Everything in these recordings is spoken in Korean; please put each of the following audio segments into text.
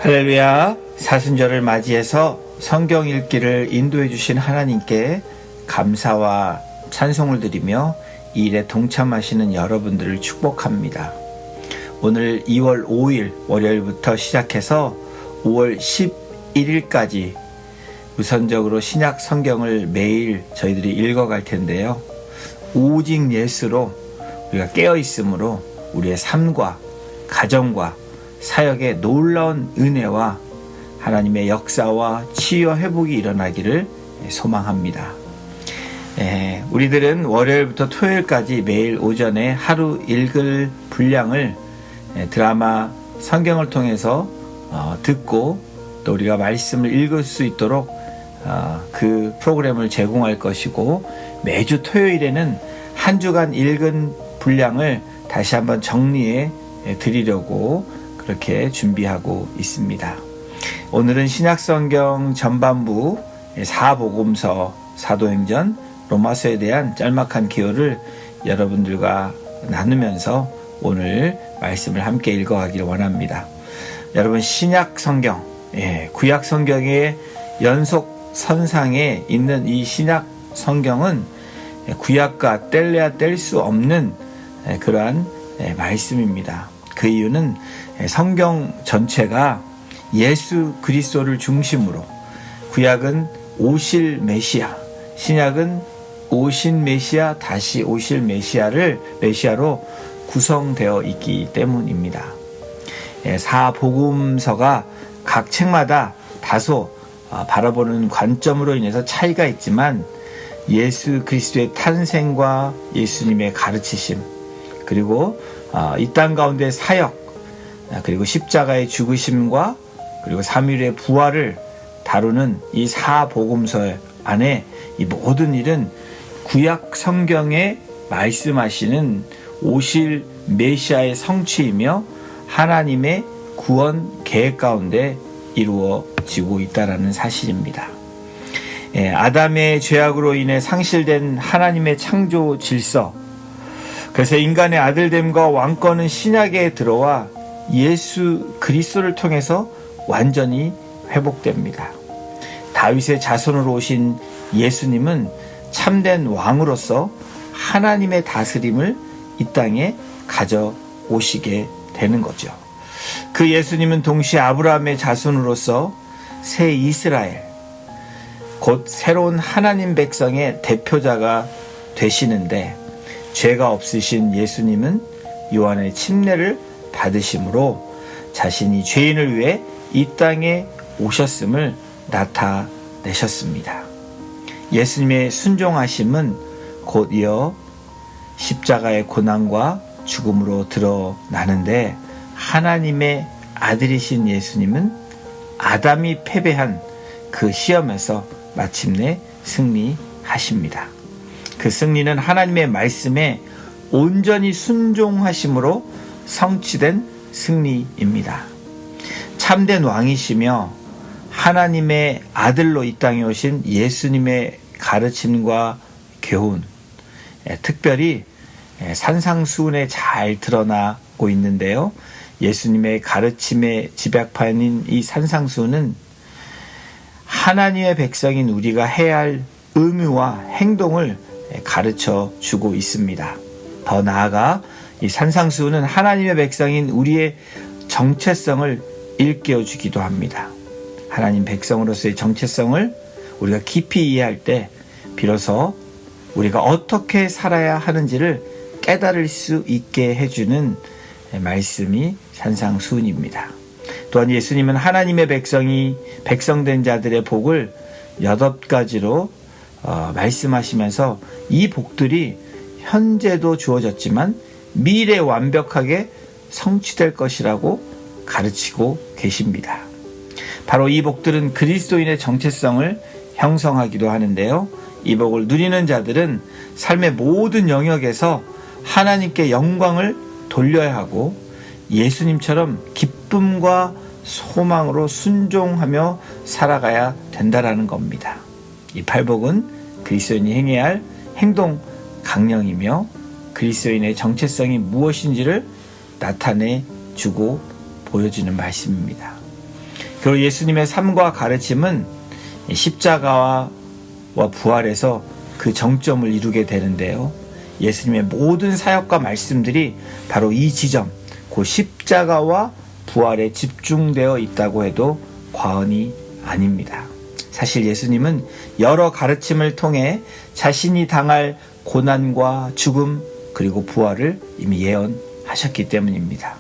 할렐루야. 사순절을 맞이해서 성경 읽기를 인도해 주신 하나님께 감사와 찬송을 드리며 이 일에 동참하시는 여러분들을 축복합니다. 오늘 2월 5일 월요일부터 시작해서 5월 11일까지 우선적으로 신약 성경을 매일 저희들이 읽어갈 텐데요. 오직 예수로 우리가 깨어있으므로 우리의 삶과 가정과 사역의 놀라운 은혜와 하나님의 역사와 치유와 회복이 일어나기를 소망합니다. 우리들은 월요일부터 토요일까지 매일 오전에 하루 읽을 분량을 드라마 성경을 통해서 듣고 또 우리가 말씀을 읽을 수 있도록 그 프로그램을 제공할 것이고, 매주 토요일에는 한 주간 읽은 분량을 다시 한번 정리해 드리려고 그렇게 준비하고 있습니다. 오늘은 신약성경 전반부 사복음서, 사도행전, 로마서에 대한 짤막한 기호를 여러분들과 나누면서 오늘 말씀을 함께 읽어가기를 원합니다. 여러분, 신약성경, 구약성경의 연속 선상에 있는 이 신약성경은 구약과 뗄래야 뗄 수 없는 그러한 말씀입니다. 그 이유는 성경 전체가 예수 그리스도를 중심으로, 구약은 오실 메시아, 신약은 오신 메시아 다시 오실 메시아로 구성되어 있기 때문입니다. 사복음서가 각 책마다 다소 바라보는 관점으로 인해서 차이가 있지만 예수 그리스도의 탄생과 예수님의 가르치심, 그리고 이 땅 가운데 사역, 그리고 십자가의 죽으심과 그리고 3일의 부활을 다루는 이 사복음서 안에 이 모든 일은 구약 성경에 말씀하시는 오실 메시아의 성취이며 하나님의 구원 계획 가운데 이루어지고 있다는 사실입니다. 아담의 죄악으로 인해 상실된 하나님의 창조 질서, 그래서 인간의 아들됨과 왕권은 신약에 들어와 예수 그리스도를 통해서 완전히 회복됩니다. 다윗의 자손으로 오신 예수님은 참된 왕으로서 하나님의 다스림을 이 땅에 가져오시게 되는 거죠. 그 예수님은 동시에 아브라함의 자손으로서 새 이스라엘, 곧 새로운 하나님 백성의 대표자가 되시는데, 죄가 없으신 예수님은 요한의 침례를 받으심으로 자신이 죄인을 위해 이 땅에 오셨음을 나타내셨습니다. 예수님의 순종하심은 곧이어 십자가의 고난과 죽음으로 드러나는데, 하나님의 아들이신 예수님은 아담이 패배한 그 시험에서 마침내 승리하십니다. 그 승리는 하나님의 말씀에 온전히 순종하심으로 성취된 승리입니다. 참된 왕이시며 하나님의 아들로 이 땅에 오신 예수님의 가르침과 교훈, 특별히 산상수훈에 잘 드러나고 있는데요. 예수님의 가르침의 집약판인 이 산상수훈은 하나님의 백성인 우리가 해야 할 의무와 행동을 가르쳐 주고 있습니다. 더 나아가 이 산상수훈은 하나님의 백성인 우리의 정체성을 일깨워 주기도 합니다. 하나님 백성으로서의 정체성을 우리가 깊이 이해할 때 비로소 우리가 어떻게 살아야 하는지를 깨달을 수 있게 해주는 말씀이 산상수훈입니다. 또한 예수님은 하나님의 백성된 자들의 복을 8가지로 말씀하시면서 이 복들이 현재도 주어졌지만 미래에 완벽하게 성취될 것이라고 가르치고 계십니다. 바로 이 복들은 그리스도인의 정체성을 형성하기도 하는데요. 이 복을 누리는 자들은 삶의 모든 영역에서 하나님께 영광을 돌려야 하고 예수님처럼 기쁨과 소망으로 순종하며 살아가야 된다라는 겁니다. 이 팔복은 그리스도인이 행해야 할 행동 강령이며 그리스도인의 정체성이 무엇인지를 나타내 주고 보여주는 말씀입니다. 그리고 예수님의 삶과 가르침은 십자가와 부활에서 그 정점을 이루게 되는데요. 예수님의 모든 사역과 말씀들이 바로 이 지점, 그 십자가와 부활에 집중되어 있다고 해도 과언이 아닙니다. 사실 예수님은 여러 가르침을 통해 자신이 당할 고난과 죽음 그리고 부활을 이미 예언하셨기 때문입니다.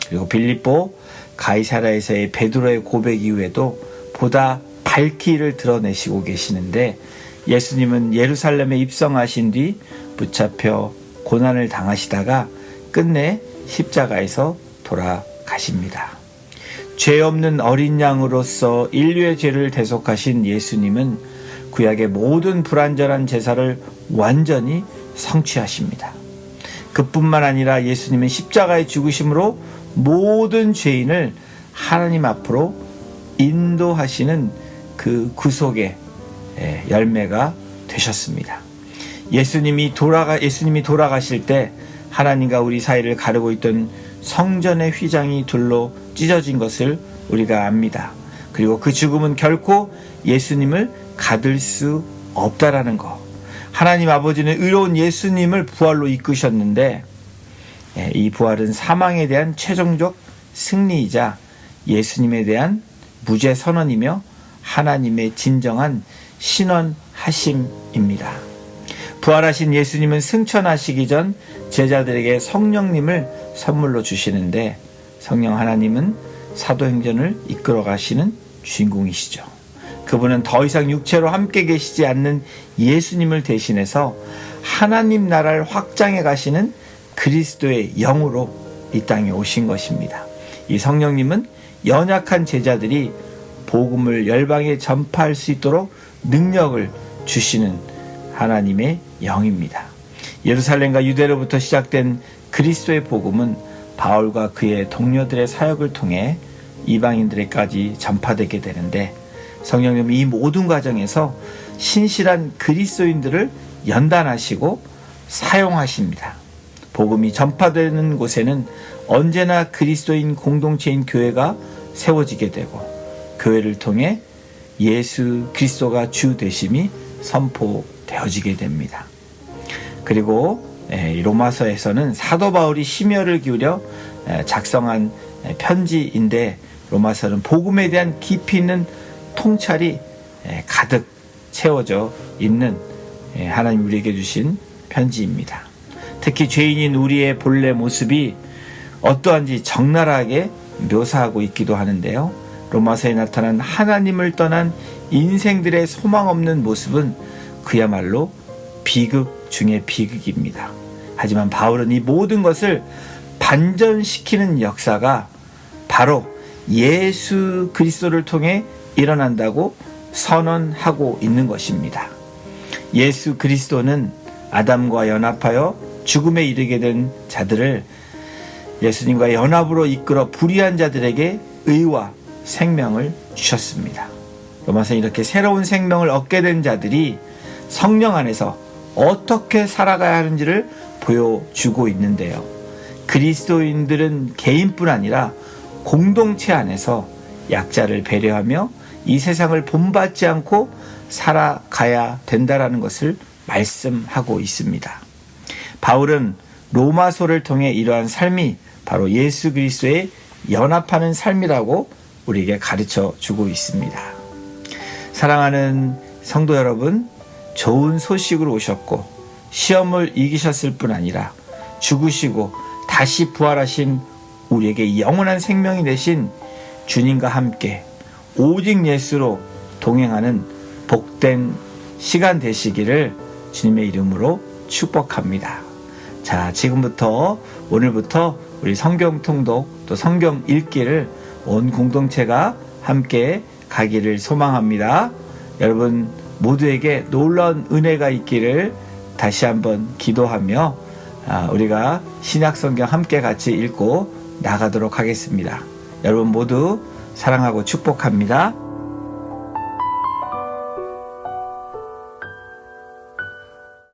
그리고 빌립보 가이사랴에서의 베드로의 고백 이후에도 보다 밝히 이를 드러내시고 계시는데, 예수님은 예루살렘에 입성하신 뒤 붙잡혀 고난을 당하시다가 끝내 십자가에서 돌아가십니다. 죄 없는 어린 양으로서 인류의 죄를 대속하신 예수님은 구약의 모든 불완전한 제사를 완전히 성취하십니다. 그뿐만 아니라 예수님은 십자가의 죽으심으로 모든 죄인을 하나님 앞으로 인도하시는 그 구속의 열매가 되셨습니다. 예수님이 돌아가실 때 하나님과 우리 사이를 가르고 있던 성전의 휘장이 둘로 찢어진 것을 우리가 압니다. 그리고 그 죽음은 결코 예수님을 가둘 수 없다라는 것. 하나님 아버지는 의로운 예수님을 부활로 이끄셨는데, 이 부활은 사망에 대한 최종적 승리이자 예수님에 대한 무죄 선언이며 하나님의 진정한 신원하심입니다. 부활하신 예수님은 승천하시기 전 제자들에게 성령님을 선물로 주시는데, 성령 하나님은 사도행전을 이끌어 가시는 주인공이시죠. 그분은 더 이상 육체로 함께 계시지 않는 예수님을 대신해서 하나님 나라를 확장해 가시는 그리스도의 영으로 이 땅에 오신 것입니다. 이 성령님은 연약한 제자들이 복음을 열방에 전파할 수 있도록 능력을 주시는 하나님의 영입니다. 예루살렘과 유대로부터 시작된 그리스도의 복음은 바울과 그의 동료들의 사역을 통해 이방인들에까지 전파되게 되는데, 성령님은 이 모든 과정에서 신실한 그리스도인들을 연단하시고 사용하십니다. 복음이 전파되는 곳에는 언제나 그리스도인 공동체인 교회가 세워지게 되고, 교회를 통해 예수 그리스도가 주 되심이 선포되어지게 됩니다. 그리고 로마서에서는 사도 바울이 심혈을 기울여 작성한 편지인데, 로마서는 복음에 대한 깊이 있는 통찰이 가득 채워져 있는 하나님 우리에게 주신 편지입니다. 특히 죄인인 우리의 본래 모습이 어떠한지 적나라하게 묘사하고 있기도 하는데요. 로마서에 나타난 하나님을 떠난 인생들의 소망 없는 모습은 그야말로 비극 중의 비극입니다. 하지만 바울은 이 모든 것을 반전시키는 역사가 바로 예수 그리스도를 통해 일어난다고 선언하고 있는 것입니다. 예수 그리스도는 아담과 연합하여 죽음에 이르게 된 자들을 예수님과 연합으로 이끌어 불의한 자들에게 의와 생명을 주셨습니다. 로마서는 이렇게 새로운 생명을 얻게 된 자들이 성령 안에서 어떻게 살아가야 하는지를 보여주고 있는데요. 그리스도인들은 개인뿐 아니라 공동체 안에서 약자를 배려하며 이 세상을 본받지 않고 살아가야 된다라는 것을 말씀하고 있습니다. 바울은 로마서를 통해 이러한 삶이 바로 예수 그리스도에 연합하는 삶이라고 우리에게 가르쳐 주고 있습니다. 사랑하는 성도 여러분, 좋은 소식으로 오셨고 시험을 이기셨을 뿐 아니라 죽으시고 다시 부활하신 우리에게 영원한 생명이 되신 주님과 함께 오직 예수로 동행하는 복된 시간 되시기를 주님의 이름으로 축복합니다. 자, 지금부터 오늘부터 우리 성경 통독 또 성경 읽기를 온 공동체가 함께 가기를 소망합니다. 여러분 모두에게 놀라운 은혜가 있기를 다시 한번 기도하며 우리가 신약 성경 함께 같이 읽고 나가도록 하겠습니다. 여러분 모두 사랑하고 축복합니다.